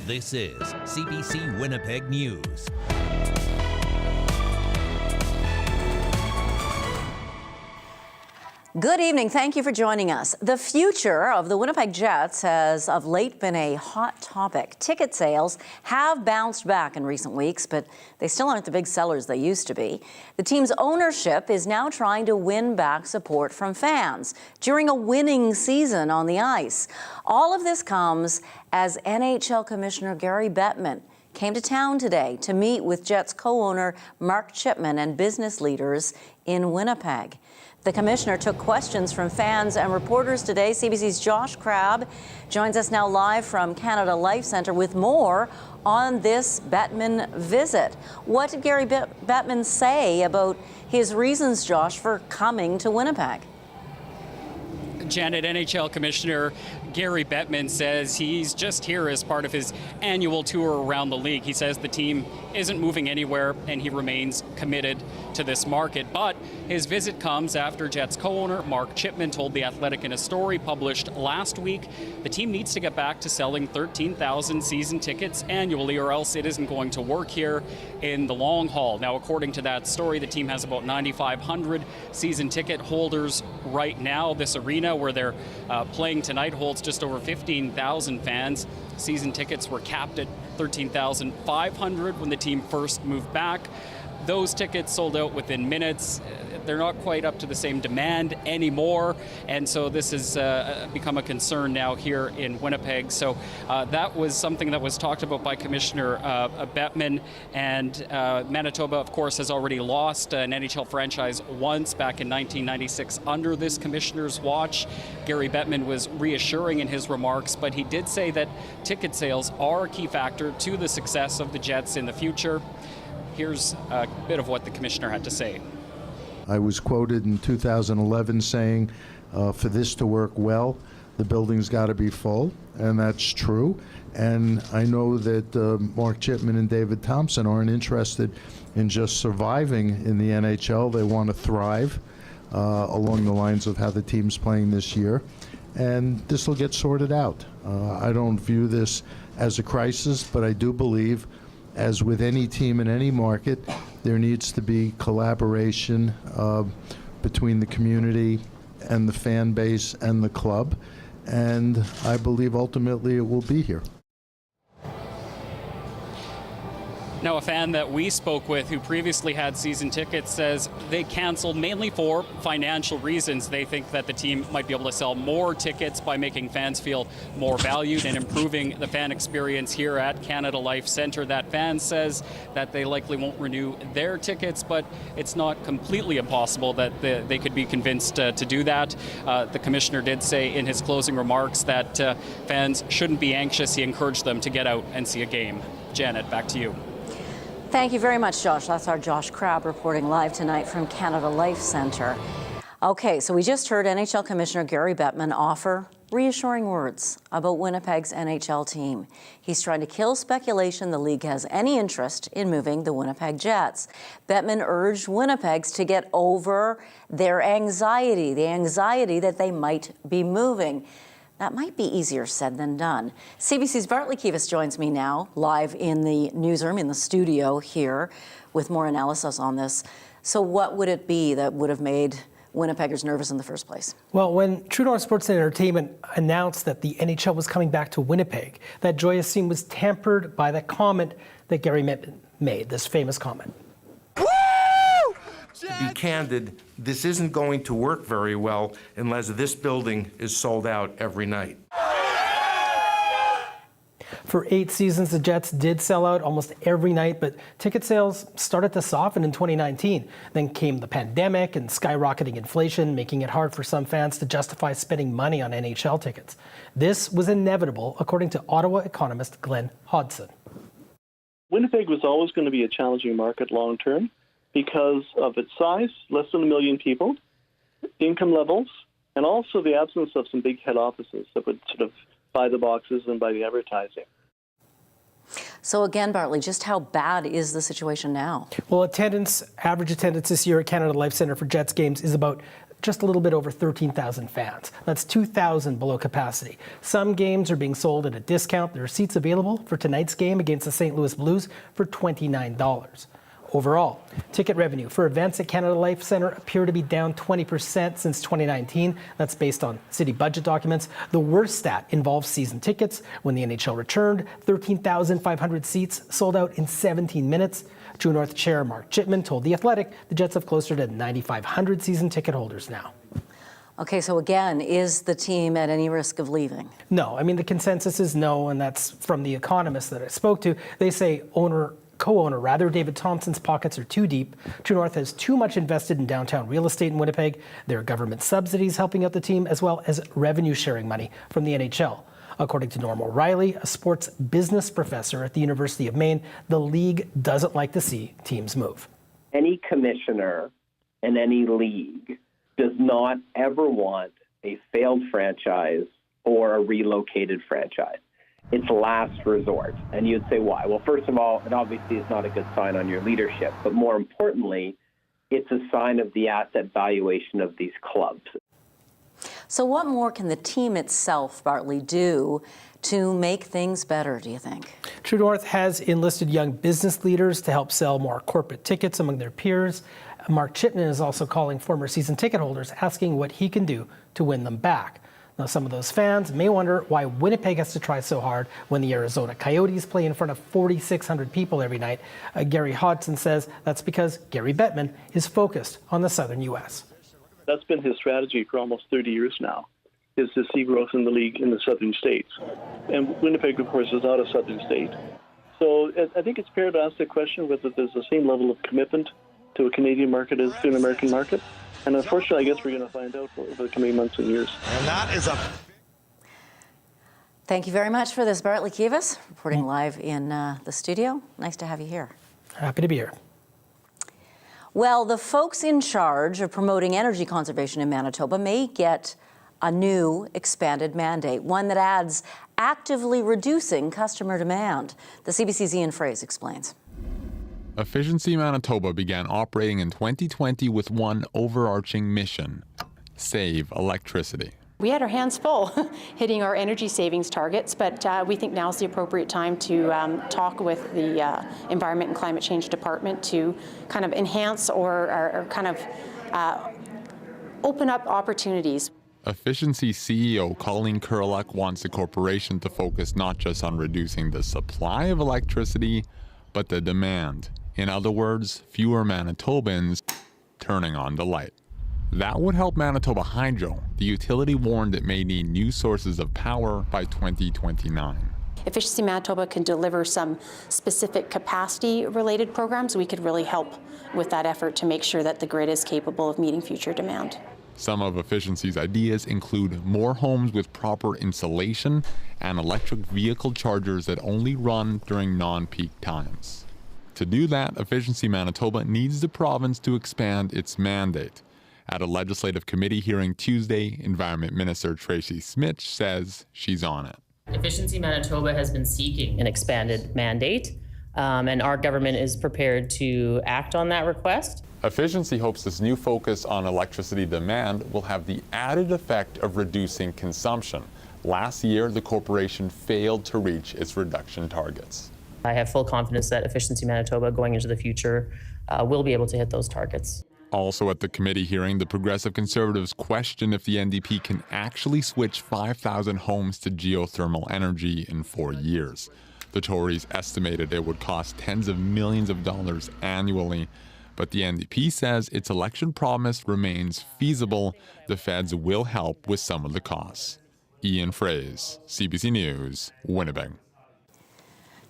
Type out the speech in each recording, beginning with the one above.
This is CBC Winnipeg News. Good evening. Thank you for joining us. The future of the Winnipeg Jets has of late been a hot topic. Ticket sales have bounced back in recent weeks, but they still aren't the big sellers they used to be. The team's ownership is now trying to win back support from fans during a winning season on the ice. All of this comes as NHL Commissioner Gary Bettman came to town today to meet with Jets co-owner Mark Chipman and business leaders in Winnipeg. The commissioner took questions from fans and reporters today. CBC's Josh Crabb joins us now live from Canada Life Centre with more on this Bettman visit. What did Gary Bettman say about his reasons, Josh, for coming to Winnipeg? Janet, NHL Commissioner Gary Bettman says he's just here as part of his annual tour around the league. He says the team isn't moving anywhere and he remains committed to this market. But his visit comes after Jets co-owner Mark Chipman told The Athletic in a story published last week the team needs to get back to selling 13,000 season tickets annually or else it isn't going to work here in the long haul. Now, according to that story, the team has about 9,500 season ticket holders right now. This arena where they're playing tonight holds just over 15,000 fans. Season tickets were capped at 13,500 when the team first moved back. Those tickets sold out within minutes. They're not quite up to the same demand anymore, and so this has become a concern now here in Winnipeg. So that was something that was talked about by Commissioner Bettman, and Manitoba, of course, has already lost an NHL franchise once back in 1996 under this commissioner's watch. Gary Bettman was reassuring in his remarks, but he did say that ticket sales are a key factor to the success of the Jets in the future. Here's a bit of what the commissioner had to say. I was quoted in 2011 saying, for this to work well, the building's got to be full, and that's true. And I know that Mark Chipman and David Thompson aren't interested in just surviving in the NHL. They want to thrive along the lines of how the team's playing this year. And this will get sorted out. I don't view this as a crisis, but I do believe, as with any team in any market, there needs to be collaboration between the community and the fan base and the club, and I believe ultimately it will be here. Now, a fan that we spoke with who previously had season tickets says they canceled mainly for financial reasons. They think that the team might be able to sell more tickets by making fans feel more valued and improving the fan experience here at Canada Life Centre. That fan says that they likely won't renew their tickets, but it's not completely impossible that they could be convinced to do that. The commissioner did say in his closing remarks that fans shouldn't be anxious. He encouraged them to get out and see a game. Janet, back to you. Thank you very much, Josh. That's our Josh Crabb reporting live tonight from Canada Life Centre. Okay, so we just heard NHL Commissioner Gary Bettman offer reassuring words about Winnipeg's NHL team. He's trying to kill speculation the league has any interest in moving the Winnipeg Jets. Bettman urged Winnipegs to get over their anxiety, the anxiety that they might be moving. That might be easier said than done. CBC's Bartley Kivas joins me now, live in the newsroom, in the studio here, with more analysis on this. So what would it be that would have made Winnipeggers nervous in the first place? Well, when True North Sports and Entertainment announced that the NHL was coming back to Winnipeg, that joyous scene was tempered by the comment that Gary made, this famous comment. To be candid, this isn't going to work very well unless this building is sold out every night. For 8 seasons, the Jets did sell out almost every night, but ticket sales started to soften in 2019. Then came the pandemic and skyrocketing inflation, making it hard for some fans to justify spending money on NHL tickets. This was inevitable, according to Ottawa economist Glenn Hodson. Winnipeg was always going to be a challenging market long term, because of its size, less than 1 million people, income levels, and also the absence of some big head offices that would sort of buy the boxes and buy the advertising. So again, Bartley, just how bad is the situation now? Well, average attendance this year at Canada Life Centre for Jets games is about just a little bit over 13,000 fans. That's 2,000 below capacity. Some games are being sold at a discount. There are seats available for tonight's game against the St. Louis Blues for $29. Overall, ticket revenue for events at Canada Life Centre appear to be down 20% since 2019. That's based on city budget documents. The worst stat involves season tickets. When the NHL returned, 13,500 seats sold out in 17 minutes. True North Chair Mark Chipman told The Athletic the Jets have closer to 9,500 season ticket holders now. Okay, so again, is the team at any risk of leaving? No, I mean, the consensus is no, and that's from the economists that I spoke to. They say co-owner rather, David Thompson's pockets are too deep. True North has too much invested in downtown real estate in Winnipeg. There are government subsidies helping out the team, as well as revenue sharing money from the NHL. According to Norm O'Reilly, a sports business professor at the University of Maine, the league doesn't like to see teams move. Any commissioner in any league does not ever want a failed franchise or a relocated franchise. It's last resort. And you'd say, why? Well, first of all, it obviously is not a good sign on your leadership. But more importantly, it's a sign of the asset valuation of these clubs. So what more can the team itself, Bartley, do to make things better, do you think? True North has enlisted young business leaders to help sell more corporate tickets among their peers. Mark Chipman is also calling former season ticket holders, asking what he can do to win them back. Now, some of those fans may wonder why Winnipeg has to try so hard when the Arizona Coyotes play in front of 4,600 people every night. Gary Hodgson says that's because Gary Bettman is focused on the southern U.S. That's been his strategy for almost 30 years now, is to see growth in the league in the southern states. And Winnipeg, of course, is not a southern state. So I think it's fair to ask the question whether there's the same level of commitment to a Canadian market as to an American market. And unfortunately, I guess we're going to find out over the coming months and years. And that is a... Thank you very much for this, Bartley Kivas, reporting live in the studio. Nice to have you here. Happy to be here. Well, the folks in charge of promoting energy conservation in Manitoba may get a new expanded mandate, one that adds actively reducing customer demand. The CBC's Ian Fraze explains. Efficiency Manitoba began operating in 2020 with one overarching mission: save electricity. We had our hands full hitting our energy savings targets, but we think now's the appropriate time to talk with the Environment and Climate Change Department to kind of enhance or kind of open up opportunities. Efficiency CEO Colleen Kurluk wants the corporation to focus not just on reducing the supply of electricity, but the demand. In other words, fewer Manitobans turning on the light. That would help Manitoba Hydro. The utility warned it may need new sources of power by 2029. Efficiency Manitoba can deliver some specific capacity-related programs. We could really help with that effort to make sure that the grid is capable of meeting future demand. Some of Efficiency's ideas include more homes with proper insulation and electric vehicle chargers that only run during non-peak times. To do that, Efficiency Manitoba needs the province to expand its mandate. At a legislative committee hearing Tuesday, Environment Minister Tracy Smith says she's on it. Efficiency Manitoba has been seeking an expanded mandate, and our government is prepared to act on that request. Efficiency hopes this new focus on electricity demand will have the added effect of reducing consumption. Last year, the corporation failed to reach its reduction targets. I have full confidence that Efficiency Manitoba going into the future will be able to hit those targets. Also at the committee hearing, the Progressive Conservatives question if the NDP can actually switch 5,000 homes to geothermal energy in 4 years. The Tories estimated it would cost tens of millions of dollars annually, but the NDP says its election promise remains feasible. The feds will help with some of the costs. Ian Fraze, CBC News, Winnipeg.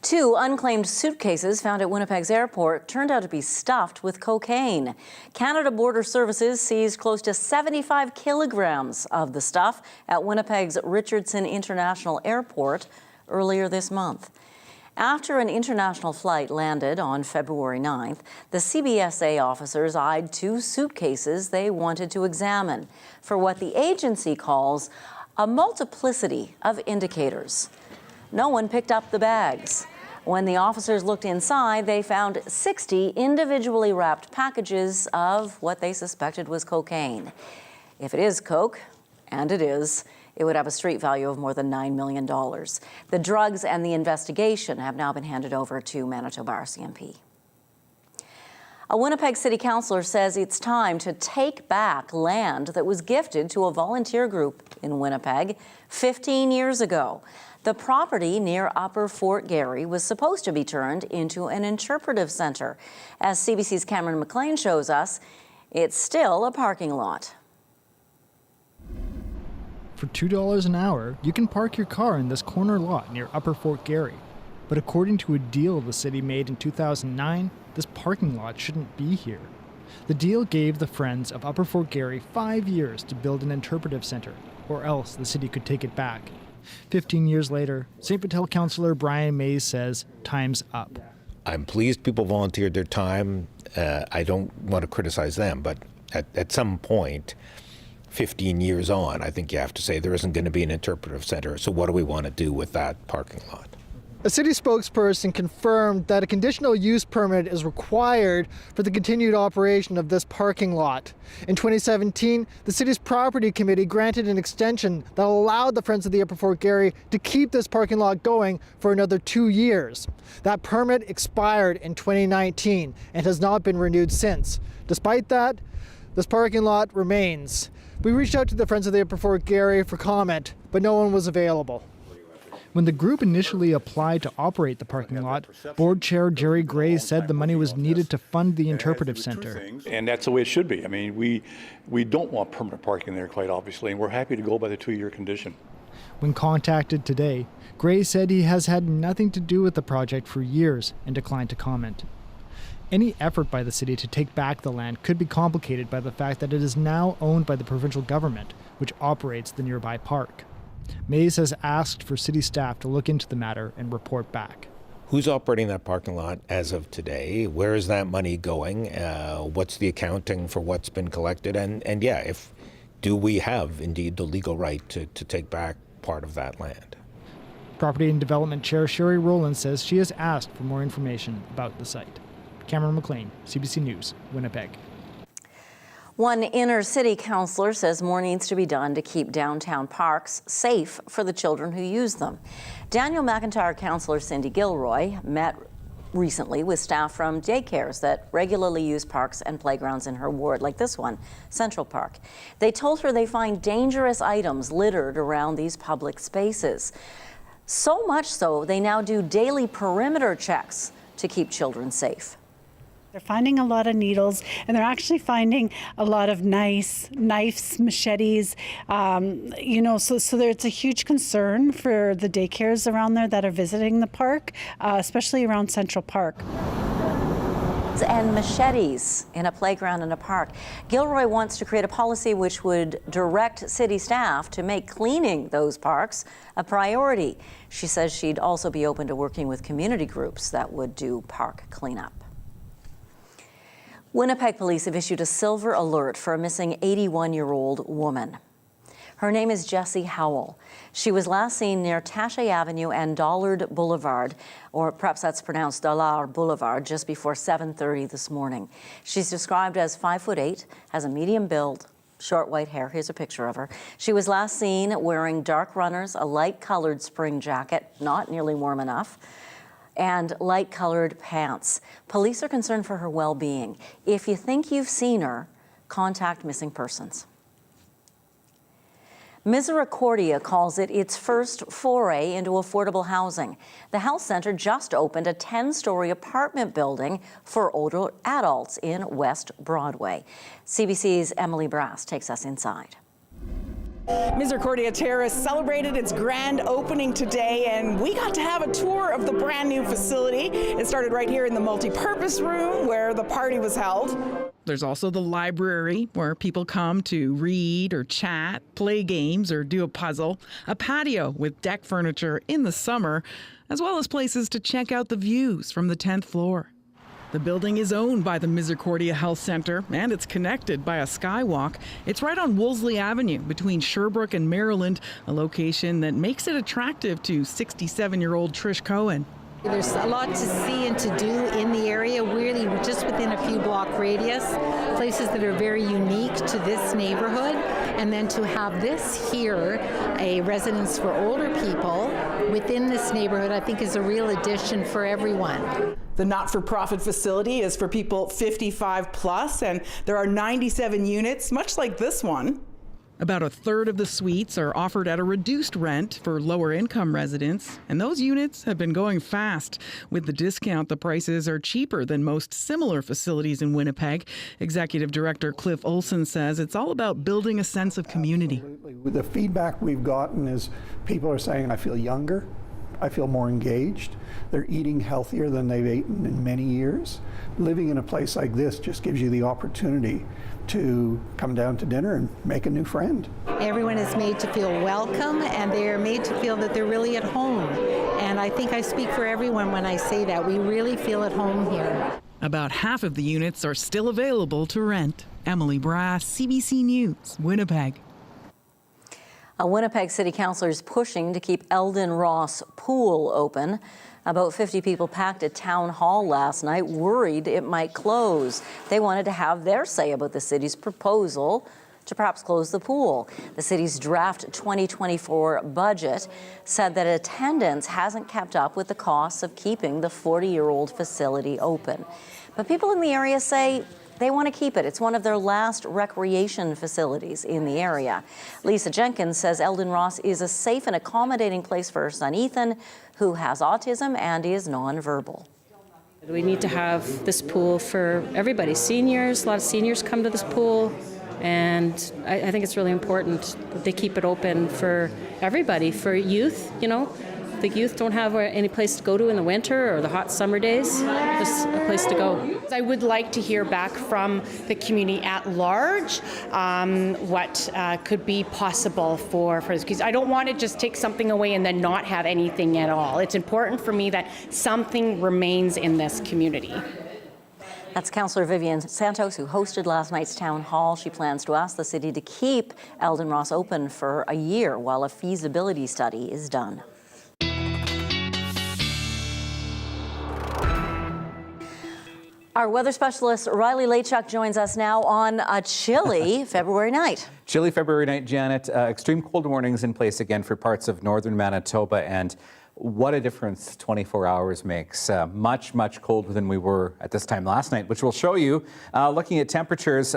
2 unclaimed suitcases found at Winnipeg's airport turned out to be stuffed with cocaine. Canada Border Services seized close to 75 kilograms of the stuff at Winnipeg's Richardson International Airport earlier this month. After an international flight landed on February 9th, the CBSA officers eyed 2 suitcases they wanted to examine for what the agency calls a multiplicity of indicators. No one picked up the bags. When the officers looked inside, they found 60 individually wrapped packages of what they suspected was cocaine. If it is coke, and it is, it would have a street value of more than $9 million. The drugs and the investigation have now been handed over to Manitoba RCMP. A Winnipeg City Councillor says it's time to take back land that was gifted to a volunteer group in Winnipeg 15 years ago. The property near Upper Fort Garry was supposed to be turned into an interpretive centre. As CBC's Cameron McLean shows us, it's still a parking lot. For $2 an hour, you can park your car in this corner lot near Upper Fort Garry. But according to a deal the city made in 2009, this parking lot shouldn't be here. The deal gave the Friends of Upper Fort Garry 5 years to build an interpretive centre, or else the city could take it back. 15 years later, St. Vital councillor Brian Mays says time's up. I'm pleased people volunteered their time. I don't want to criticize them, but at some point, 15 years on, I think you have to say there isn't going to be an interpretive centre. So what do we want to do with that parking lot? A city spokesperson confirmed that a conditional use permit is required for the continued operation of this parking lot. In 2017, the city's property committee granted an extension that allowed the Friends of the Upper Fort Garry to keep this parking lot going for another 2 years. That permit expired in 2019 and has not been renewed since. Despite that, this parking lot remains. We reached out to the Friends of the Upper Fort Garry for comment, but no one was available. When the group initially applied to operate the parking lot, board chair Jerry Gray said the money was needed to fund the interpretive center. And that's the way it should be. I mean, we don't want permanent parking there, quite obviously, and we're happy to go by the 2-year condition. When contacted today, Gray said he has had nothing to do with the project for years and declined to comment. Any effort by the city to take back the land could be complicated by the fact that it is now owned by the provincial government, which operates the nearby park. Mays has asked for city staff to look into the matter and report back. Who's operating that parking lot as of today? Where is that money going? What's the accounting for what's been collected? And yeah, do we have indeed the legal right to take back part of that land? Property and Development Chair Sherry Rowland says she has asked for more information about the site. Cameron McLean, CBC News, Winnipeg. One inner city councillor says more needs to be done to keep downtown parks safe for the children who use them. Daniel McIntyre councillor Cindy Gilroy met recently with staff from daycares that regularly use parks and playgrounds in her ward, like this one, Central Park. They told her they find dangerous items littered around these public spaces. So much so, they now do daily perimeter checks to keep children safe. They're finding a lot of needles, and they're actually finding a lot of knives, machetes, so it's a huge concern for the daycares around there that are visiting the park, especially around Central Park. And machetes in a playground in a park. Gilroy wants to create a policy which would direct city staff to make cleaning those parks a priority. She says she'd also be open to working with community groups that would do park cleanup. Winnipeg police have issued a silver alert for a missing 81-year-old woman. Her name is Jessie Howell. She was last seen near Taché Avenue and Dollard Boulevard, or perhaps that's pronounced Dollard Boulevard, just before 7:30 this morning. She's described as 5'8", has a medium build, short white hair. Here's a picture of her. She was last seen wearing dark runners, a light-colored spring jacket, not nearly warm enough, and light-colored pants. Police are concerned for her well-being. If you think you've seen her, contact missing persons. Misericordia calls it its first foray into affordable housing. The health center just opened a 10-story apartment building for older adults in West Broadway. CBC's Emily Brass takes us inside. Misericordia Terrace celebrated its grand opening today, and we got to have a tour of the brand new facility. It started right here in the multi-purpose room where the party was held. There's also the library where people come to read or chat, play games, or do a puzzle. A patio with deck furniture in the summer, as well as places to check out the views from the 10th floor. The building is owned by the Misericordia Health Center, and it's connected by a skywalk. It's right on Wolseley Avenue between Sherbrooke and Maryland, a location that makes it attractive to 67-year-old Trish Cohen. There's a lot to see and to do in the area, really just within a few block radius, places that are very unique to this neighborhood. And then to have this here, a residence for older people within this neighborhood, I think is a real addition for everyone. The not-for-profit facility is for people 55 plus, and there are 97 units, much like this one. About a third of the suites are offered at a reduced rent for lower income residents, and those units have been going fast. With the discount, the prices are cheaper than most similar facilities in Winnipeg. Executive Director Cliff Olson says it's all about building a sense of community. The feedback we've gotten is people are saying, I feel younger, I feel more engaged, they're eating healthier than they've eaten in many years. Living in a place like this just gives you the opportunity to come down to dinner and make a new friend. Everyone is made to feel welcome, and they're made to feel that they're really at home. And I think I speak for everyone when I say that. We really feel at home here. About half of the units are still available to rent. Emily Brass, CBC News, Winnipeg. A Winnipeg City Councillor is pushing to keep Eldon Ross Pool open. About 50 people packed at Town Hall last night, worried it might close. They wanted to have their say about the city's proposal to perhaps close the pool. The city's draft 2024 budget said that attendance hasn't kept up with the costs of keeping the 40-year-old facility open. But people in the area say they want to keep it. It's one of their last recreation facilities in the area. Lisa Jenkins says Eldon Ross is a safe and accommodating place for her son Ethan, who has autism and is nonverbal. We need to have this pool for everybody. Seniors, a lot of seniors come to this pool, and I think it's really important that they keep it open for everybody, for youth, you know. The youth don't have any place to go to in the winter or the hot summer days. Just a place to go. I would like to hear back from the community at large what could be possible for this, because I don't want to just take something away and then not have anything at all. It's important for me that something remains in this community. That's Councillor Vivian Santos, who hosted last night's town hall. She plans to ask the city to keep Eldon Ross open for a year while a feasibility study is done. Our weather specialist, Riley Lachuk, joins us now on a chilly February night. Chilly February night, Janet. Extreme cold warnings in place again for parts of northern Manitoba, and what a difference 24 hours makes. Much, much colder than we were at this time last night, which we'll show you. Looking at temperatures,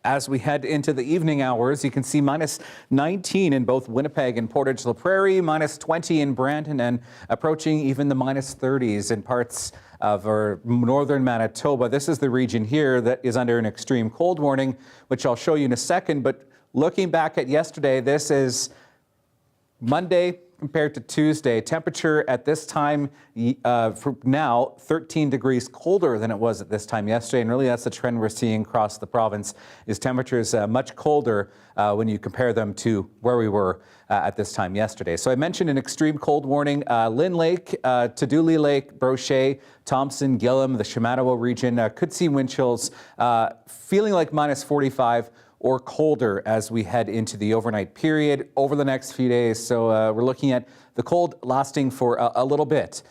as we head into the evening hours, you can see minus 19 in both Winnipeg and Portage-la Prairie, minus 20 in Brandon, and approaching even the minus 30s in parts of our northern Manitoba. This is the region here that is under an extreme cold warning, which I'll show you in a second. But looking back at yesterday, this is Monday compared to Tuesday. Temperature at this time for now 13 degrees colder than it was at this time yesterday, and really that's the trend we're seeing across the province, is temperatures much colder when you compare them to where we were at this time yesterday. So I mentioned an extreme cold warning. Lynn Lake, Tadoule Lake, Brochet, Thompson, Gillam, the Shamattawa region could see wind chills feeling like minus 45 or colder as we head into the overnight period over the next few days. So we're looking at the cold lasting for a little bit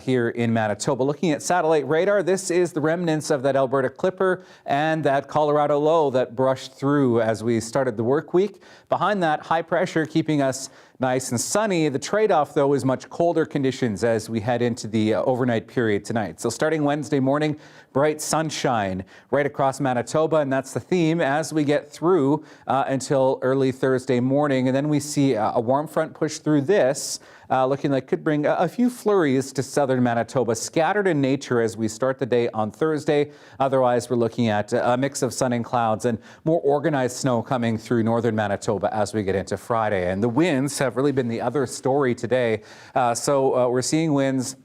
here in Manitoba. Looking at satellite radar, this is the remnants of that Alberta Clipper and that Colorado low that brushed through as we started the work week. Behind that, high pressure keeping us nice and sunny. The trade-off, though, is much colder conditions as we head into the overnight period tonight. So starting Wednesday morning, bright sunshine right across Manitoba, and that's the theme as we get through until early Thursday morning. And then we see a warm front push through this, looking like could bring a few flurries to southern Manitoba, scattered in nature as we start the day on Thursday. Otherwise, we're looking at a mix of sun and clouds and more organized snow coming through northern Manitoba as we get into Friday. And the winds have really been the other story today. So we're seeing winds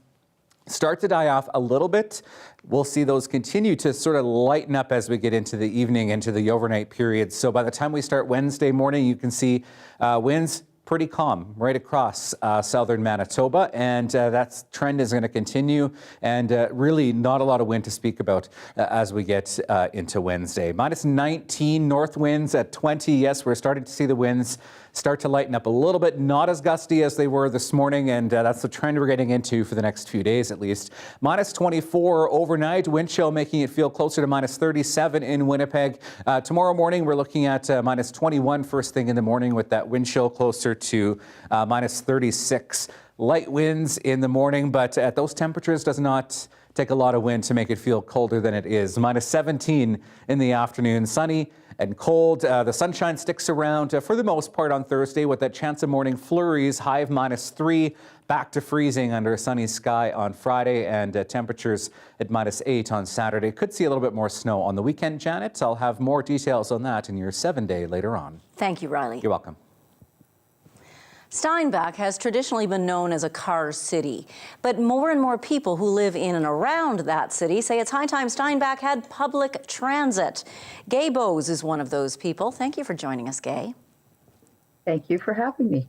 start to die off a little bit. We'll see those continue to sort of lighten up as we get into the evening, into the overnight period. So by the time we start Wednesday morning, you can see winds pretty calm right across southern Manitoba, and that trend is going to continue, and really not a lot of wind to speak about as we get into Wednesday. Minus 19 north winds at 20. Yes, we're starting to see the winds start to lighten up a little bit, not as gusty as they were this morning, and that's the trend we're getting into for the next few days at least. Minus 24 overnight, wind chill making it feel closer to minus 37 in Winnipeg. Tomorrow morning, we're looking at minus 21 first thing in the morning with that wind chill closer to minus 36. Light winds in the morning, but at those temperatures does not take a lot of wind to make it feel colder than it is. Minus 17 in the afternoon, sunny and cold. The sunshine sticks around for the most part on Thursday with that chance of morning flurries, high of minus 3, back to freezing under a sunny sky on Friday, and temperatures at minus 8 on Saturday. Could see a little bit more snow on the weekend, Janet. I'll have more details on that in your 7-day later on. Thank you, Riley. You're welcome. Steinbach has traditionally been known as a car city, but more and more people who live in and around that city say it's high time Steinbach had public transit. Gay Bose is one of those people. Thank you for joining us, Gay. Thank you for having me.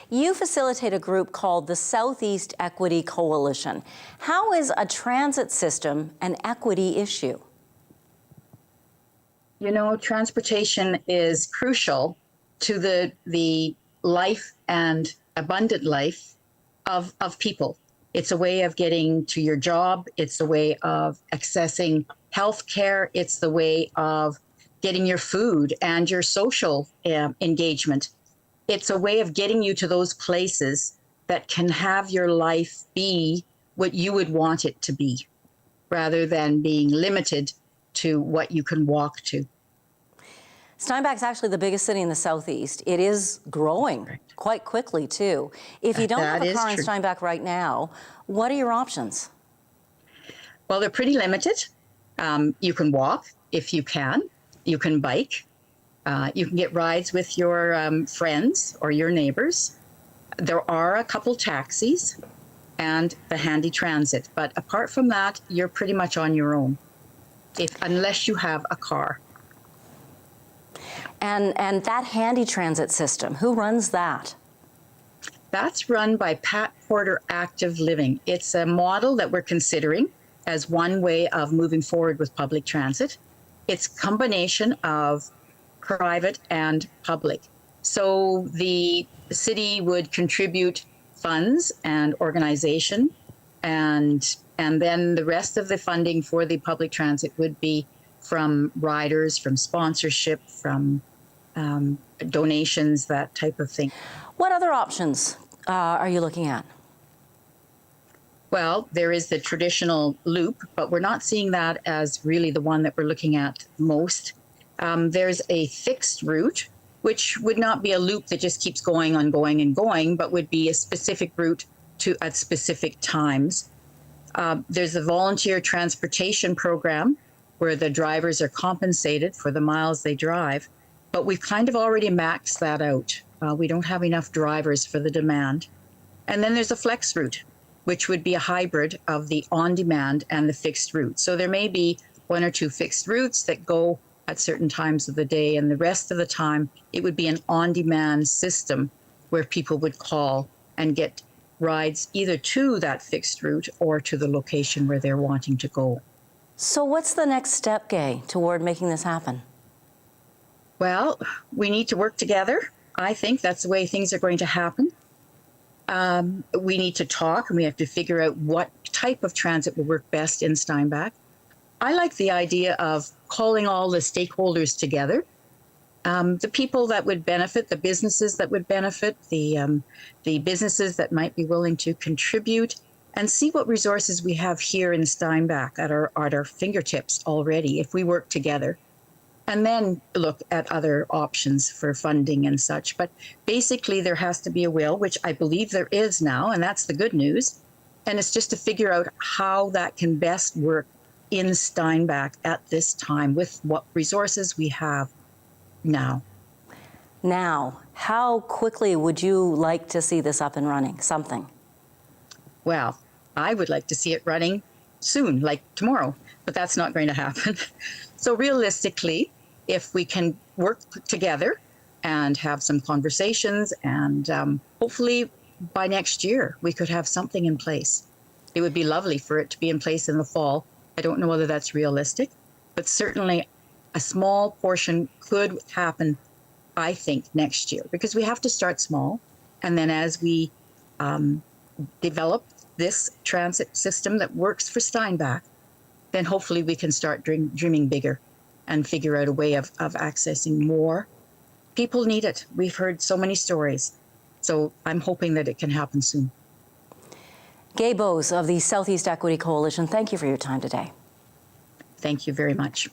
You facilitate a group called the Southeast Equity Coalition. How is a transit system an equity issue? You know, transportation is crucial to the life and abundant life of people. It's a way of getting to your job. It's a way of accessing health care. It's the way of getting your food and your social engagement. It's a way of getting you to those places that can have your life be what you would want it to be, rather than being limited to what you can walk to. Steinbach's actually the biggest city in the Southeast. It is growing quite quickly, too. If you don't have a car in Steinbach right now, what are your options? Well, they're pretty limited. You can walk if you can. You can bike. You can get rides with your friends or your neighbors. There are a couple taxis and the handy transit. But apart from that, you're pretty much on your own, unless you have a car. And that handy transit system, who runs that? That's run by Pat Porter Active Living. It's a model that we're considering as one way of moving forward with public transit. It's a combination of private and public. So the city would contribute funds and organization, and then the rest of the funding for the public transit would be from riders, from sponsorship, from donations, that type of thing. What other options are you looking at? Well, there is the traditional loop, but we're not seeing that as really the one that we're looking at most. There's a fixed route, which would not be a loop that just keeps going on, going and going, but would be a specific route at specific times. There's a volunteer transportation program where the drivers are compensated for the miles they drive, but we've kind of already maxed that out. We don't have enough drivers for the demand. And then there's a flex route, which would be a hybrid of the on-demand and the fixed route. So there may be 1 or 2 fixed routes that go at certain times of the day, and the rest of the time it would be an on-demand system where people would call and get rides either to that fixed route or to the location where they're wanting to go. So what's the next step, Gay, toward making this happen? Well, we need to work together. I think that's the way things are going to happen. We need to talk, and we have to figure out what type of transit will work best in Steinbach. I like the idea of calling all the stakeholders together. The people that would benefit, the businesses that would benefit, the businesses that might be willing to contribute, and see what resources we have here in Steinbach at our fingertips already if we work together. And then look at other options for funding and such. But basically, there has to be a will, which I believe there is now, and that's the good news. And it's just to figure out how that can best work in Steinbach at this time with what resources we have now. Now, how quickly would you like to see this up and running? Something? Well, I would like to see it running soon, like tomorrow, but that's not going to happen. So realistically, if we can work together and have some conversations, and hopefully by next year we could have something in place. It would be lovely for it to be in place in the fall. I don't know whether that's realistic, but certainly a small portion could happen, I think, next year, because we have to start small. And then as we develop this transit system that works for Steinbach, then hopefully we can start dreaming bigger and figure out a way of accessing more. People need it. We've heard so many stories. So I'm hoping that it can happen soon. Gay Bose of the Southeast Equity Coalition, thank you for your time today. Thank you very much.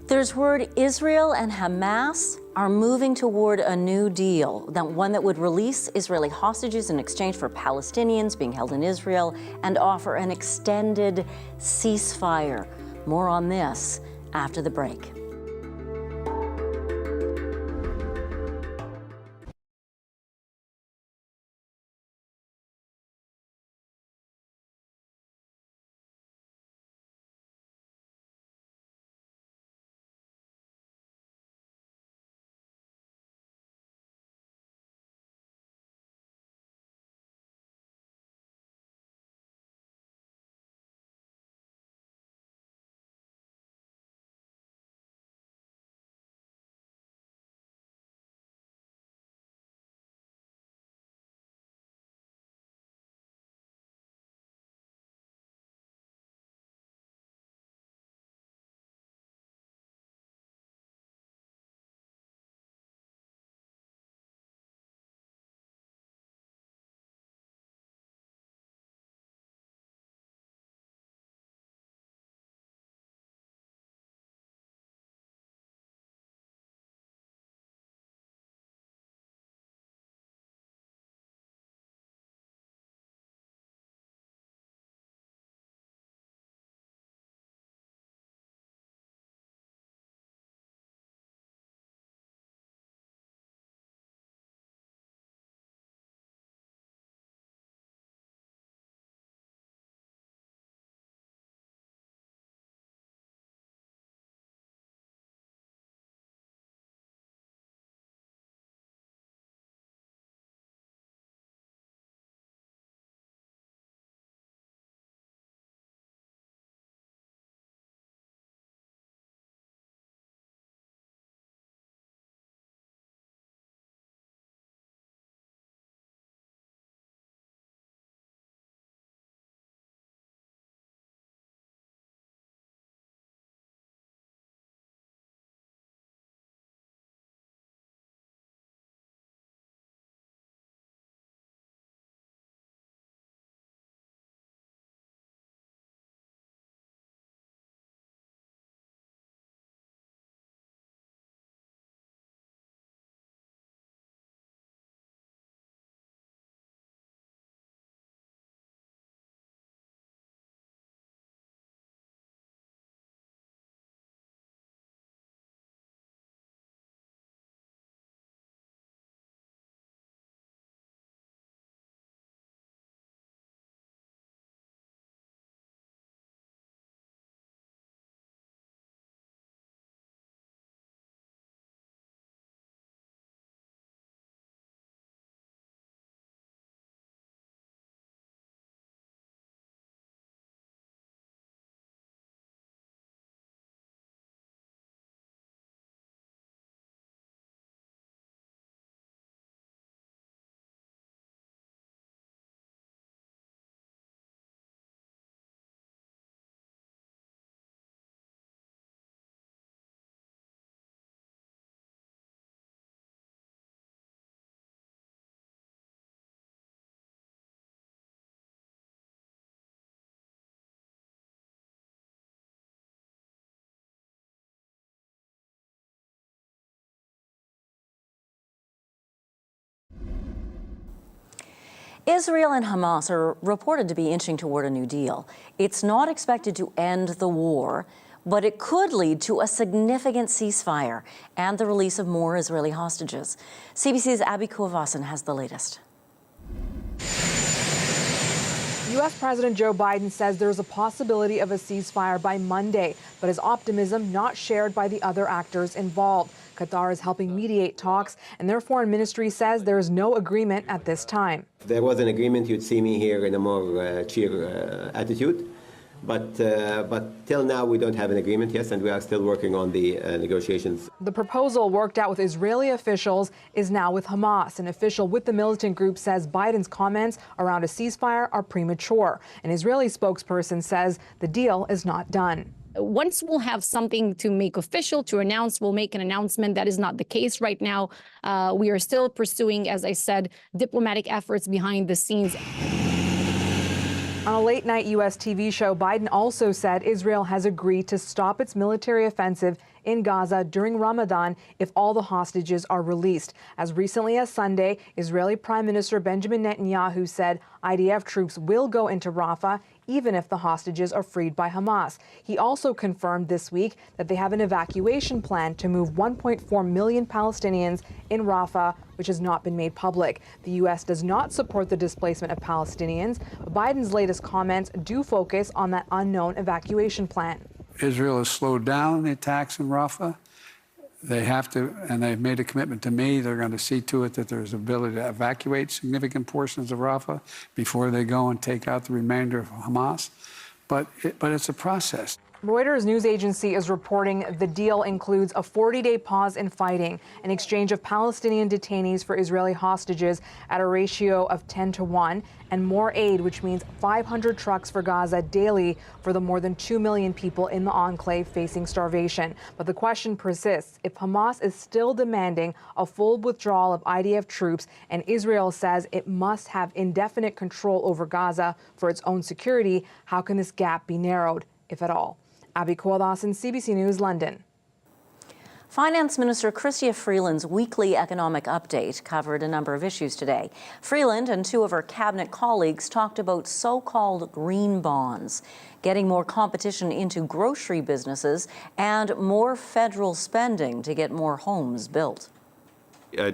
There's word Israel and Hamas are moving toward a new deal, one that would release Israeli hostages in exchange for Palestinians being held in Israel and offer an extended ceasefire. More on this after the break. Israel and Hamas are reported to be inching toward a new deal. It's not expected to end the war, but it could lead to a significant ceasefire and the release of more Israeli hostages. CBC's Abby Kuavasan has the latest. U.S. President Joe Biden says there's a possibility of a ceasefire by Monday, but his optimism not shared by the other actors involved. Qatar is helping mediate talks, and their foreign ministry says there is no agreement at this time. If there was an agreement, you'd see me here in a more cheer attitude. But till now, we don't have an agreement, yes, and we are still working on the negotiations. The proposal worked out with Israeli officials is now with Hamas. An official with the militant group says Biden's comments around a ceasefire are premature. An Israeli spokesperson says the deal is not done. Once we'll have something to make official, to announce, we'll make an announcement. That is not the case right now. We are still pursuing, as I said, diplomatic efforts behind the scenes. On a late-night U.S. TV show, Biden also said Israel has agreed to stop its military offensive in Gaza during Ramadan if all the hostages are released. As recently as Sunday, Israeli Prime Minister Benjamin Netanyahu said IDF troops will go into Rafah even if the hostages are freed by Hamas. He also confirmed this week that they have an evacuation plan to move 1.4 million Palestinians in Rafah, which has not been made public. The U.S. does not support the displacement of Palestinians. Biden's latest comments do focus on that unknown evacuation plan. Israel has slowed down the attacks in Rafah. They have to, and they've made a commitment to me. They're going to see to it that there's ability to evacuate significant portions of Rafah before they go and take out the remainder of Hamas. But it's a process. Reuters news agency is reporting the deal includes a 40-day pause in fighting, an exchange of Palestinian detainees for Israeli hostages at a ratio of 10-1, and more aid, which means 500 trucks for Gaza daily for the more than 2 million people in the enclave facing starvation. But the question persists. If Hamas is still demanding a full withdrawal of IDF troops and Israel says it must have indefinite control over Gaza for its own security, how can this gap be narrowed, if at all? Abby Kualdasan, CBC News, London. Finance Minister Chrystia Freeland's weekly economic update covered a number of issues today. Freeland and two of her cabinet colleagues talked about so-called green bonds, getting more competition into grocery businesses, and more federal spending to get more homes built.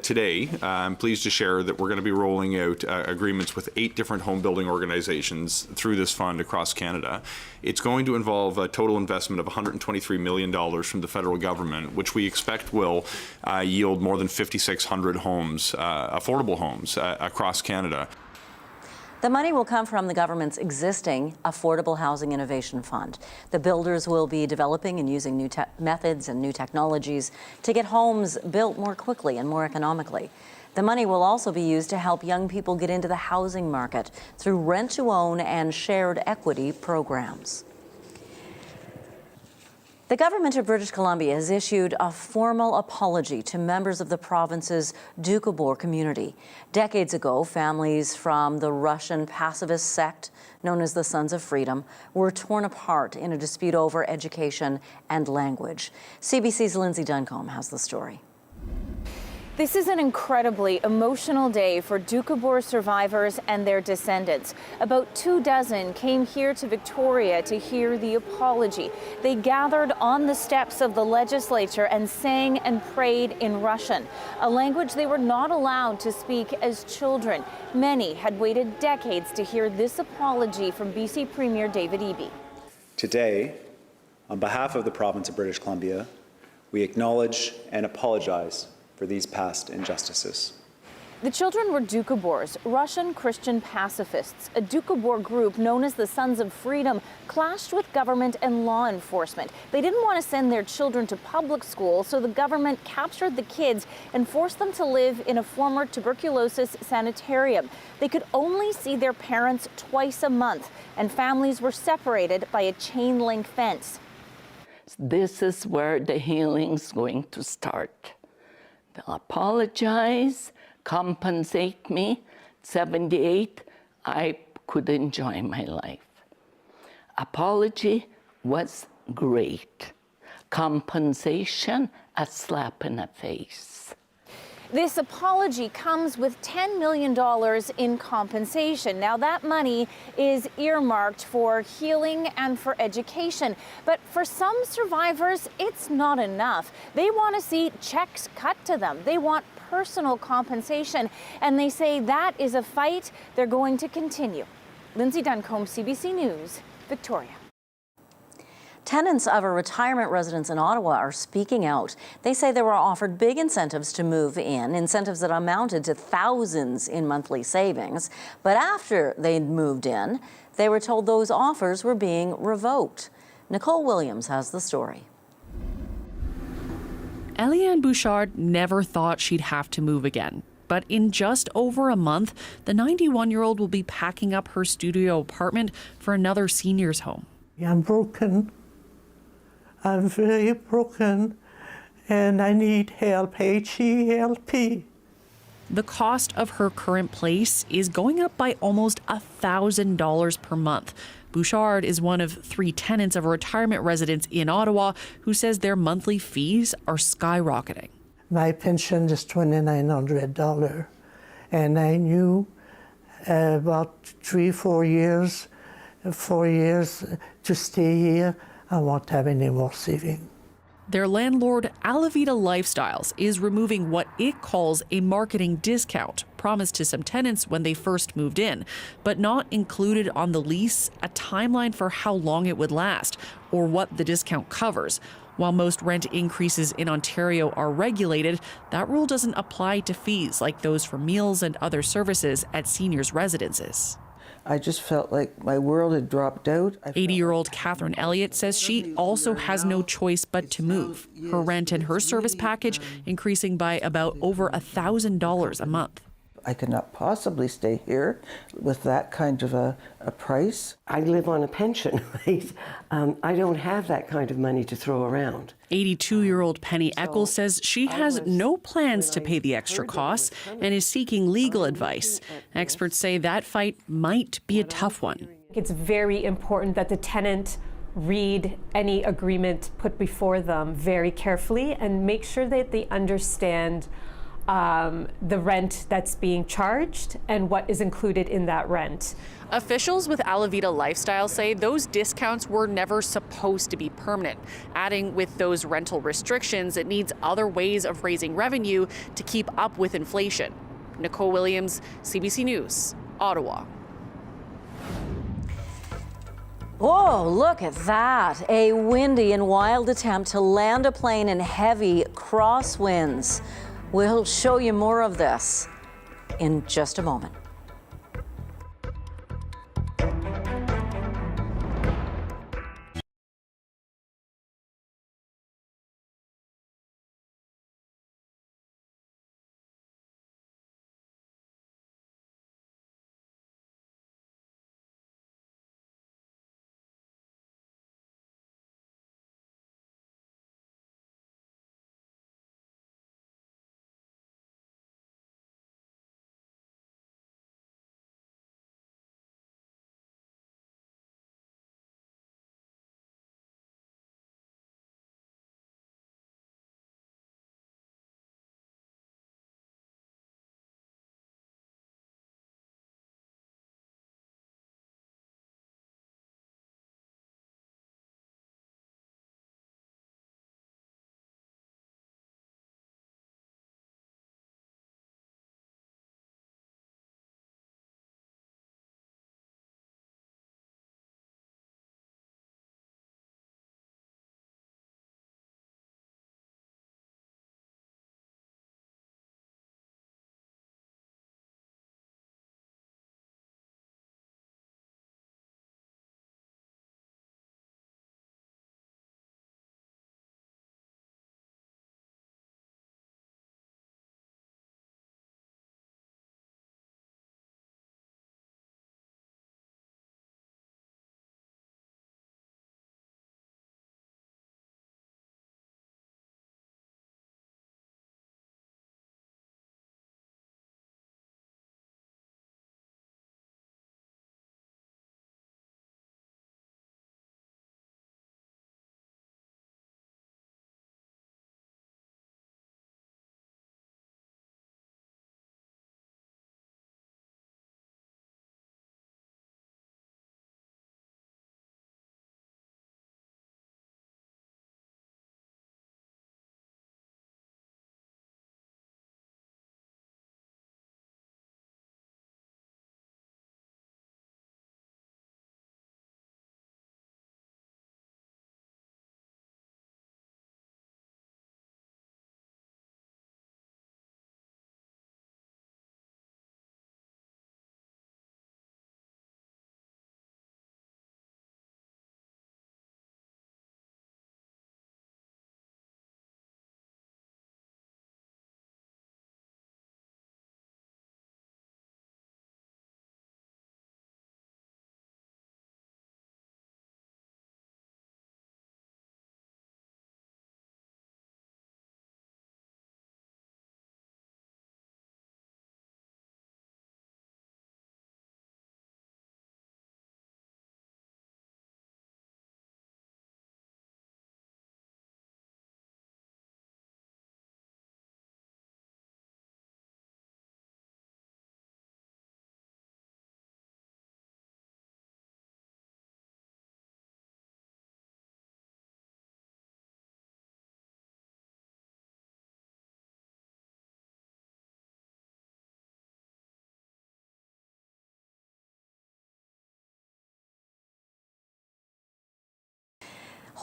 Today, I'm pleased to share that we're going to be rolling out agreements with 8 different home building organizations through this fund across Canada. It's going to involve a total investment of $123 million from the federal government, which we expect will yield more than 5,600 homes, affordable homes across Canada. The money will come from the government's existing Affordable Housing Innovation Fund. The builders will be developing and using new methods and new technologies to get homes built more quickly and more economically. The money will also be used to help young people get into the housing market through rent-to-own and shared equity programs. The government of British Columbia has issued a formal apology to members of the province's Doukhobor community. Decades ago, families from the Russian pacifist sect known as the Sons of Freedom were torn apart in a dispute over education and language. CBC's Lindsay Duncombe has the story. This is an incredibly emotional day for Doukhobor survivors and their descendants. About 24 came here to Victoria to hear the apology. They gathered on the steps of the legislature and sang and prayed in Russian, a language they were not allowed to speak as children. Many had waited decades to hear this apology from BC Premier David Eby. Today, on behalf of the province of British Columbia, we acknowledge and apologize for these past injustices. The children were Doukhobors, Russian Christian pacifists. A Doukhobor group known as the Sons of Freedom clashed with government and law enforcement. They didn't want to send their children to public school, so the government captured the kids and forced them to live in a former tuberculosis sanitarium. They could only see their parents twice a month, and families were separated by a chain-link fence. This is where the healing's going to start. They'll apologize, compensate me. 78, I could enjoy my life. Apology was great. Compensation, a slap in the face. This apology comes with $10 million in compensation. Now, that money is earmarked for healing and for education. But for some survivors, it's not enough. They want to see checks cut to them. They want personal compensation. And they say that is a fight they're going to continue. Lindsay Duncombe, CBC News, Victoria. Tenants of a retirement residence in Ottawa are speaking out. They say they were offered big incentives to move in, incentives that amounted to thousands in monthly savings. But after they'd moved in, they were told those offers were being revoked. Nicole Williams has the story. Eliane Bouchard never thought she'd have to move again. But in just over a month, the 91-year-old will be packing up her studio apartment for another seniors' home. I'm broken. I'm very broken, and I need help, H-E-L-P. The cost of her current place is going up by almost $1,000 per month. Bouchard is one of 3 tenants of a retirement residence in Ottawa who says their monthly fees are skyrocketing. My pension is $2,900, and I knew about 4 years to stay here. I won't have any more saving. Their landlord, Alavita Lifestyles, is removing what it calls a marketing discount promised to some tenants when they first moved in, but not included on the lease a timeline for how long it would last or what the discount covers. While most rent increases in Ontario are regulated, that rule doesn't apply to fees like those for meals and other services at seniors' residences. I just felt like my world had dropped out. 80-year-old Catherine Elliott says she also has no choice but to move. Her rent and her service package increasing by about over $1,000 a month. I could not possibly stay here with that kind of a price. I live on a pension, right? I don't have that kind of money to throw around. 82-year-old Penny Eccles says she has no plans to pay the extra costs and is seeking legal advice. Experts say that fight might be a tough one. It's very important that the tenant read any agreement put before them very carefully and make sure that they understand the rent that's being charged and what is included in that rent. Officials with Alavita Lifestyle say those discounts were never supposed to be permanent. Adding with those rental restrictions, it needs other ways of raising revenue to keep up with inflation. Nicole Williams, CBC News, Ottawa. Whoa, look at that. A windy and wild attempt to land a plane in heavy crosswinds. We'll show you more of this in just a moment.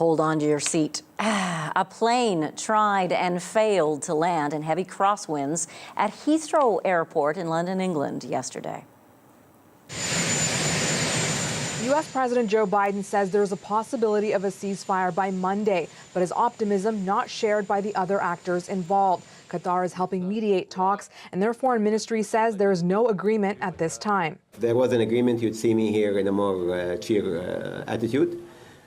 Hold on to your seat. A plane tried and failed to land in heavy crosswinds at Heathrow Airport in London, England yesterday. U.S. President Joe Biden says there's a possibility of a ceasefire by Monday, but his optimism not shared by the other actors involved. Qatar is helping mediate talks, and their foreign ministry says there is no agreement at this time. If there was an agreement, you'd see me here in a more cheer attitude.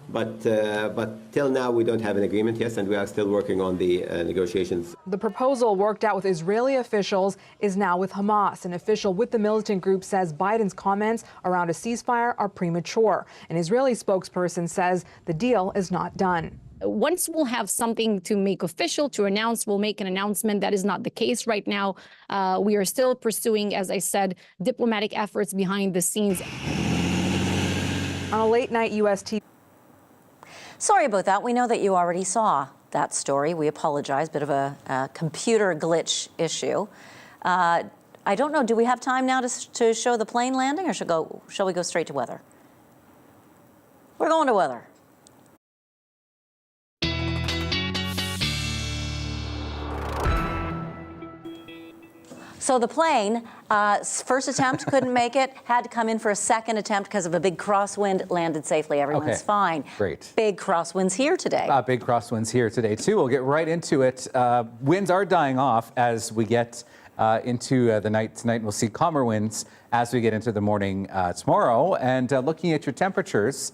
But till now, we don't have an agreement, yes, and we are still working on the negotiations. The proposal worked out with Israeli officials is now with Hamas. An official with the militant group says Biden's comments around a ceasefire are premature. An Israeli spokesperson says the deal is not done. Once we'll have something to make official, to announce, we'll make an announcement. That is not the case right now. We are still pursuing, as I said, diplomatic efforts behind the scenes. On a late night U.S. TV. Sorry about that. We know that you already saw that story. We apologize. Bit of a computer glitch issue. I don't know. Do we have time now to show the plane landing, or shall we go straight to weather? We're going to weather. So the plane, first attempt couldn't make it, had to come in for a second attempt because of a big crosswind, landed safely. Everyone's fine. Great. Big crosswinds here today. Big crosswinds here today, too. We'll get right into it. Winds are dying off as we get into the night tonight. We'll see calmer winds as we get into the morning tomorrow. And looking at your temperatures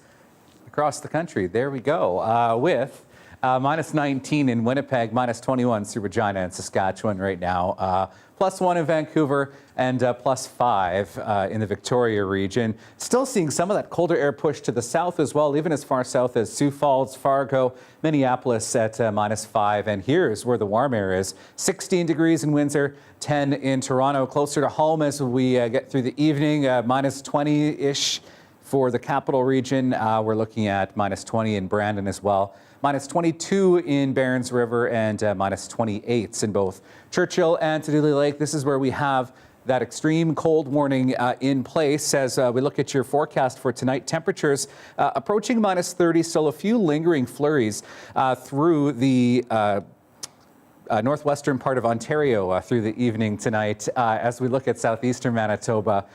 across the country, there we go, with minus 19 in Winnipeg, minus 21 through Regina and Saskatchewan right now. +1 in Vancouver and +5 in the Victoria region. Still seeing some of that colder air push to the south as well, even as far south as Sioux Falls, Fargo, Minneapolis at -5. And here's where the warm air is. 16 degrees in Windsor, 10 in Toronto. Closer to home as we get through the evening, minus 20-ish for the capital region. We're looking at minus 20 in Brandon as well. Minus 22 in Barons River and minus 28 in both Churchill and Tuduli Lake. This is where we have that extreme cold warning in place as we look at your forecast for tonight. Temperatures approaching minus 30, still a few lingering flurries through the northwestern part of Ontario through the evening tonight as we look at southeastern Manitoba.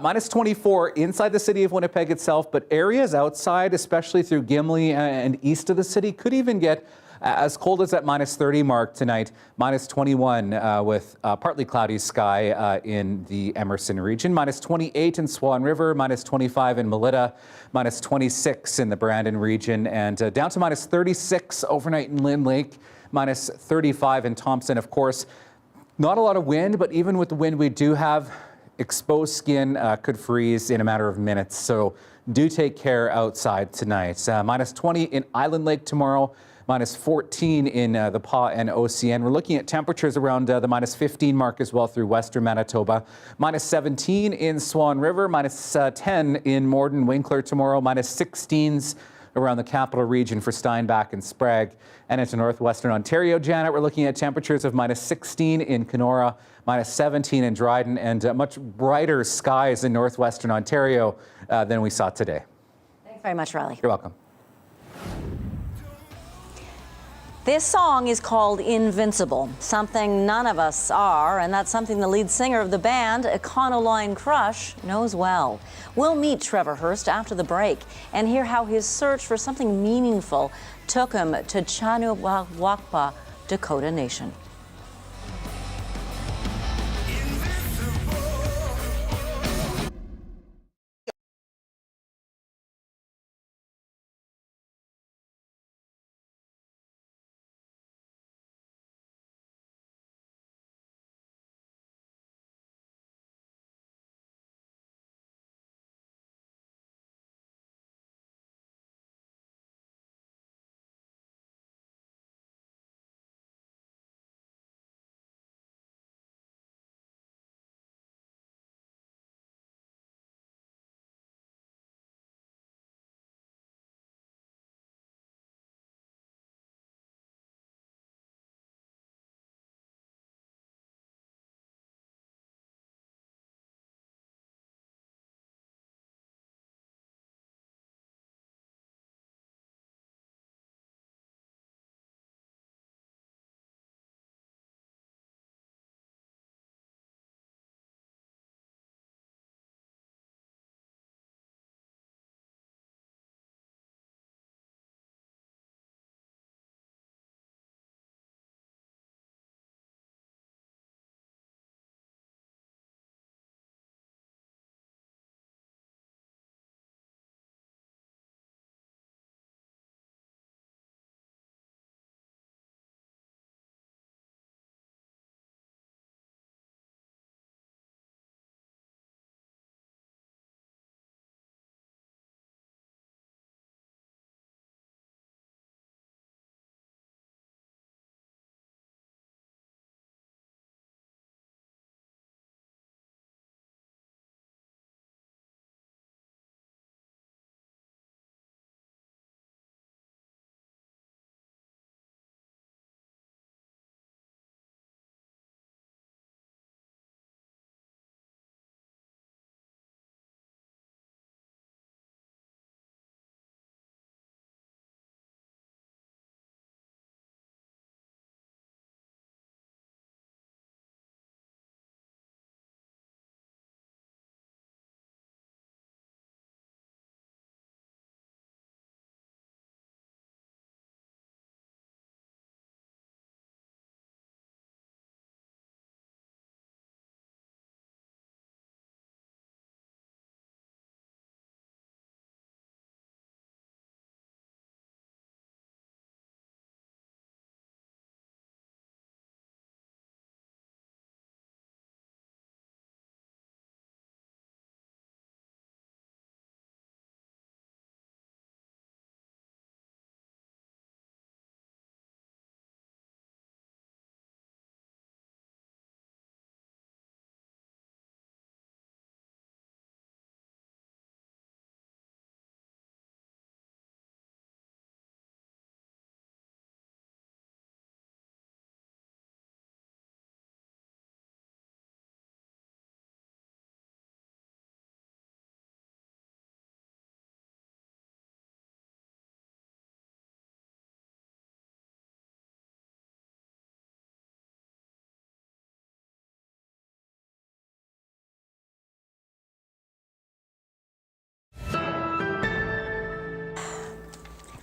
Minus 24 inside the city of Winnipeg itself, but areas outside, especially through Gimli and east of the city, could even get as cold as that minus 30 mark tonight. Minus 21 with partly cloudy sky in the Emerson region. Minus 28 in Swan River, minus 25 in Melita, minus 26 in the Brandon region, and down to minus 36 overnight in Lynn Lake. Minus 35 in Thompson, of course. Not a lot of wind, but even with the wind we do have, exposed skin could freeze in a matter of minutes. So do take care outside tonight. Minus 20 in Island Lake tomorrow. Minus 14 in the Pas and OCN. We're looking at temperatures around the minus 15 mark as well through western Manitoba. Minus 17 in Swan River. Minus 10 in Morden, Winkler tomorrow. Minus 16s around the capital region for Steinbach and Sprague. And into northwestern Ontario, Janet, we're looking at temperatures of minus 16 in Kenora, minus 17 in Dryden, and much brighter skies in northwestern Ontario than we saw today. Thanks very much, Riley. You're welcome. This song is called Invincible, something none of us are, and that's something the lead singer of the band, Econoline Crush, knows well. We'll meet Trevor Hurst after the break and hear how his search for something meaningful took him to Chanuwakpa, Dakota Nation.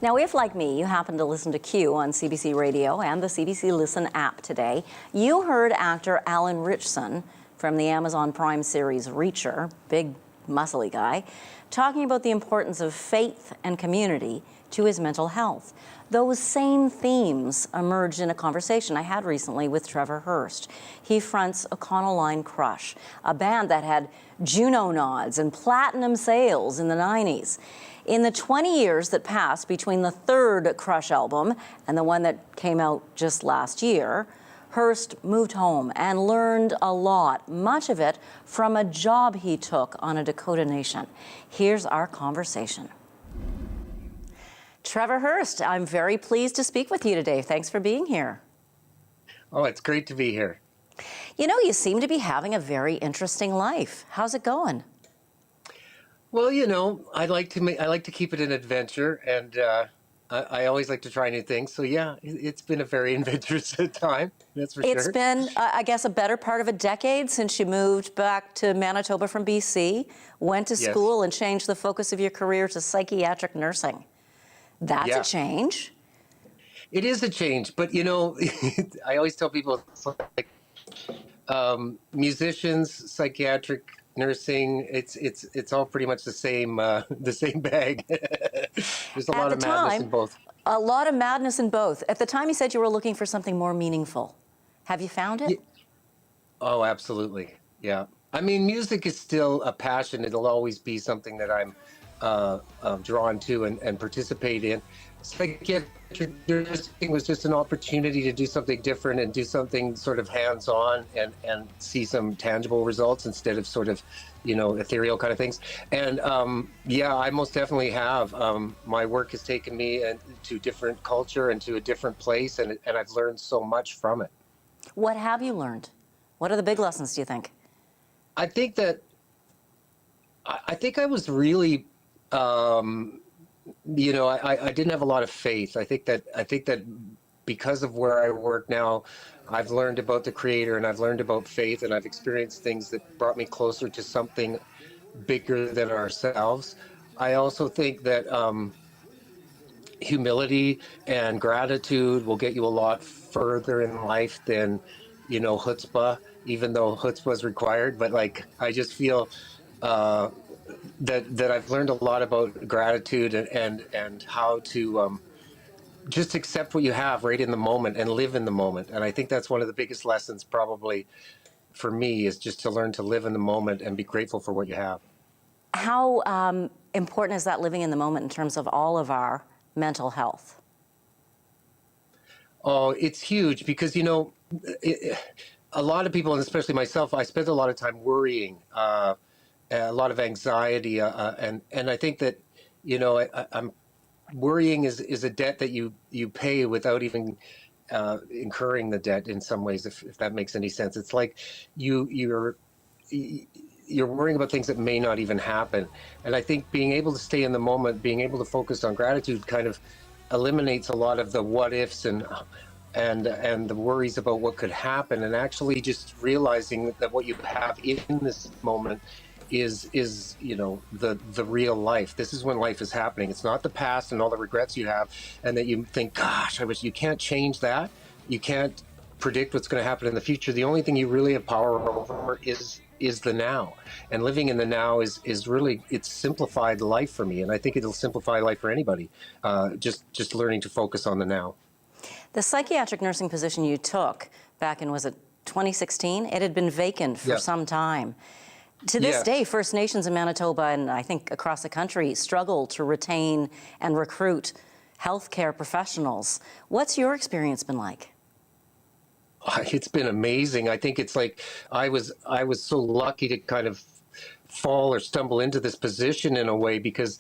Now, if, like me, you happen to listen to Q on CBC Radio and the CBC Listen app today, you heard actor Alan Ritchson from the Amazon Prime series Reacher, big muscly guy, talking about the importance of faith and community to his mental health. Those same themes emerged in a conversation I had recently with Trevor Hurst. He fronts Econoline Crush, a band that had Juno nods and platinum sales in the 90s. In the 20 years that passed between the third Crush album and the one that came out just last year, Hurst moved home and learned a lot, much of it from a job he took on a Dakota Nation. Here's our conversation. Trevor Hurst, I'm very pleased to speak with you today. Thanks for being here. Oh, it's great to be here. You know, you seem to be having a very interesting life. How's it going? Well, you know, I like to keep it an adventure, and I always like to try new things. So yeah, it's been a very adventurous time. That's for sure. It's been, I guess, a better part of a decade since you moved back to Manitoba from BC, went to school, and changed the focus of your career to psychiatric nursing. That's a change. It is a change, but you know, I always tell people it's like musicians, psychiatric nursing. It's all pretty much the same bag. There's a lot of madness in both. A lot of madness in both. At the time, you said you were looking for something more meaningful. Have you found it? Oh, absolutely. Yeah. I mean, music is still a passion. It'll always be something that I'm drawn to and participate in. Psychiatric nursing was just an opportunity to do something different and do something sort of hands-on and see some tangible results instead of sort of, you know, ethereal kind of things. And yeah, I most definitely have. My work has taken me to a different culture and to a different place, and I've learned so much from it. What have you learned? What are the big lessons, do you think? I think I was really you know, I didn't have a lot of faith. I think that because of where I work now, I've learned about the Creator and I've learned about faith, and I've experienced things that brought me closer to something bigger than ourselves. I also think that humility and gratitude will get you a lot further in life than, you know, chutzpah, even though chutzpah is required. But like, I just feel that I've learned a lot about gratitude and how to just accept what you have right in the moment and live in the moment. And I think that's one of the biggest lessons probably for me, is just to learn to live in the moment and be grateful for what you have. How important is that, living in the moment, in terms of all of our mental health? Oh, it's huge because, you know, a lot of people, and especially myself, I spent a lot of time worrying, a lot of anxiety, and I think that, you know, I'm worrying is a debt that you pay without even incurring the debt in some ways, if that makes any sense. It's like you're worrying about things that may not even happen. And I think being able to stay in the moment, being able to focus on gratitude kind of eliminates a lot of the what ifs and the worries about what could happen, and actually just realizing that what you have in this moment is you know, the real life. This is when life is happening. It's not the past and all the regrets you have, and that you think, gosh, I wish. You can't change that. You can't predict what's going to happen in the future. The only thing you really have power over is the now, and living in the now is really, it's simplified life for me, and I think it'll simplify life for anybody. Just learning to focus on the now. The psychiatric nursing position you took back in, was it 2016? It had been vacant for some time. To this day, First Nations in Manitoba, and I think across the country, struggle to retain and recruit healthcare professionals. What's your experience been like? It's been amazing. I think it's like I was so lucky to kind of fall or stumble into this position in a way, because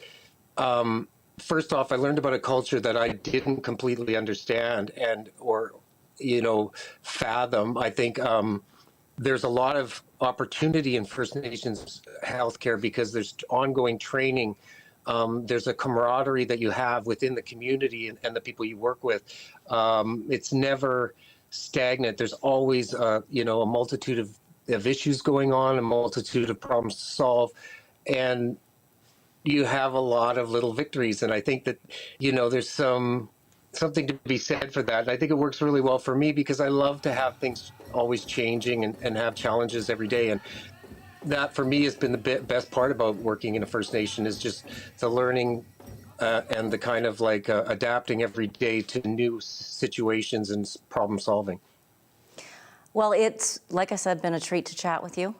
first off, I learned about a culture that I didn't completely understand or you know, fathom. I think there's a lot of opportunity in First Nations healthcare because there's ongoing training. There's a camaraderie that you have within the community and the people you work with. It's never stagnant. There's always, you know, a multitude of issues going on, a multitude of problems to solve. And you have a lot of little victories. And I think that, there's something to be said for that. And I think it works really well for me because I love to have things always changing and have challenges every day. And that for me has been the best part about working in a First Nation is just the learning and the kind of adapting every day to new situations and problem solving. Well, it's, like I said, been a treat to chat with you.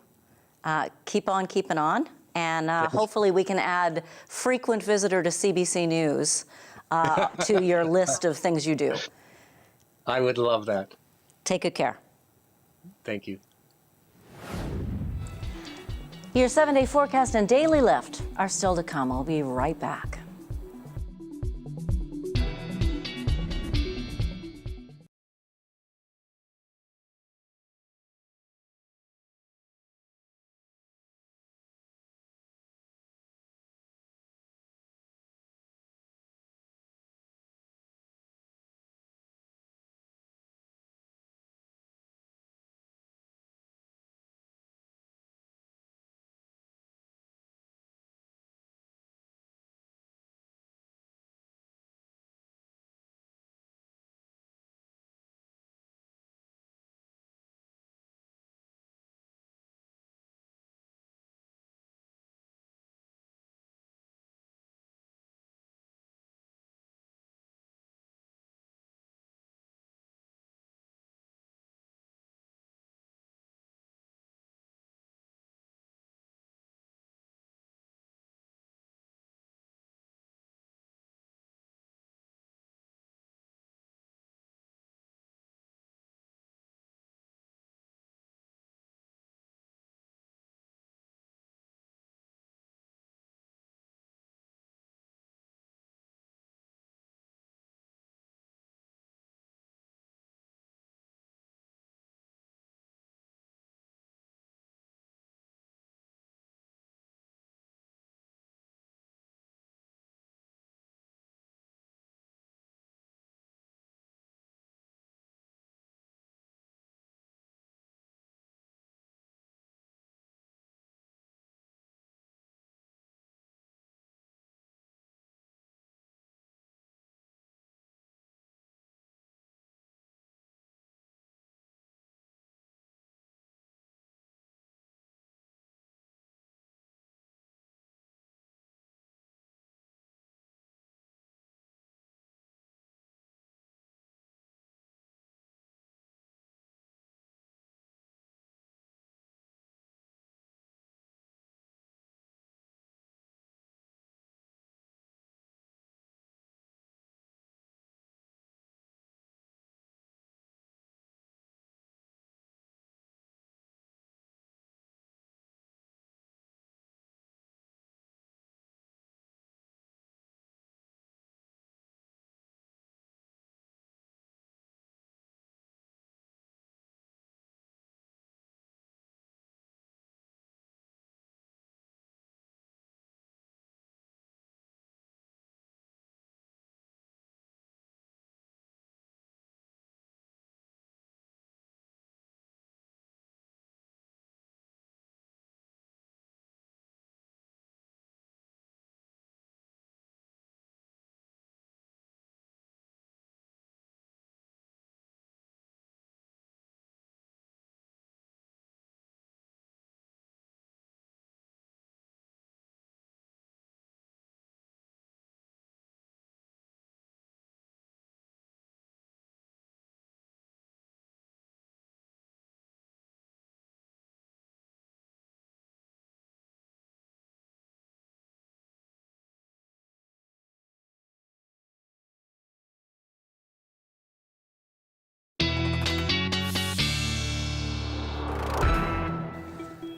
Keep on keeping on. And hopefully we can add frequent visitor to CBC News to your list of things you do. I would love that. Take good care. Thank you. Your 7-day forecast and daily lift are still to come. I'll be right back.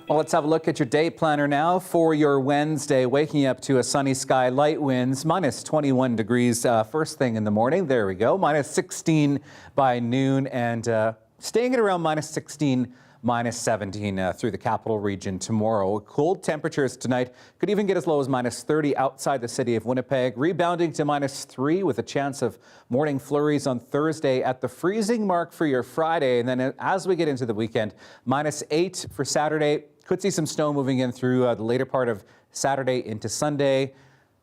Well, let's have a look at your day planner now for your Wednesday. Waking up to a sunny sky, light winds, minus 21 degrees first thing in the morning. There we go. Minus 16 by noon and staying at around minus 16, minus 17 through the capital region tomorrow. Cold temperatures tonight could even get as low as minus 30 outside the city of Winnipeg, rebounding to minus 3 with a chance of morning flurries on Thursday at the freezing mark for your Friday. And then as we get into the weekend, minus 8 for Saturday. Could see some snow moving in through the later part of Saturday into Sunday,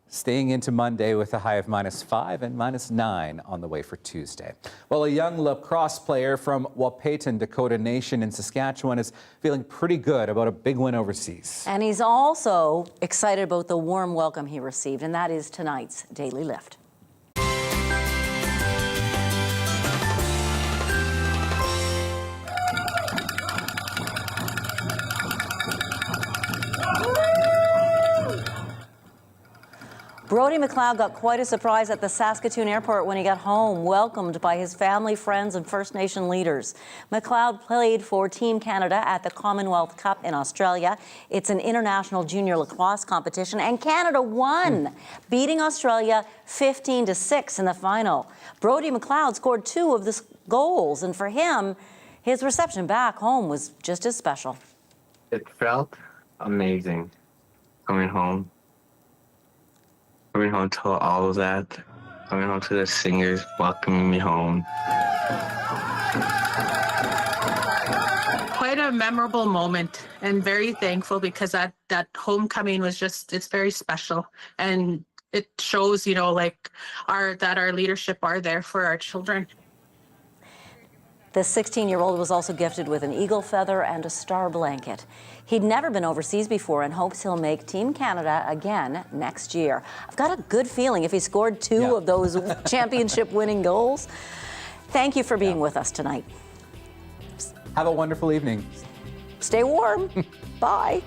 staying into Monday with a high of -5 and -9 on the way for Tuesday. Well, a young lacrosse player from Wahpeton, Dakota Nation in Saskatchewan is feeling pretty good about a big win overseas. And he's also excited about the warm welcome he received, and that is tonight's Daily Lift. Brodie McLeod got quite a surprise at the Saskatoon airport when he got home, welcomed by his family, friends, and First Nation leaders. McLeod played for Team Canada at the Commonwealth Cup in Australia. It's an international junior lacrosse competition, and Canada won, beating Australia 15-6 in the final. Brodie McLeod scored 2 of the goals, and for him, his reception back home was just as special. It felt amazing coming home. Coming home to all of that, coming home to the singers welcoming me home. Quite a memorable moment, and very thankful because that homecoming was just, it's very special, and it shows, you know, like that our leadership are there for our children. The 16-year-old was also gifted with an eagle feather and a star blanket. He'd never been overseas before and hopes he'll make Team Canada again next year. I've got a good feeling if he scored 2 of those championship-winning goals. Thank you for being with us tonight. Have a wonderful evening. Stay warm. Bye.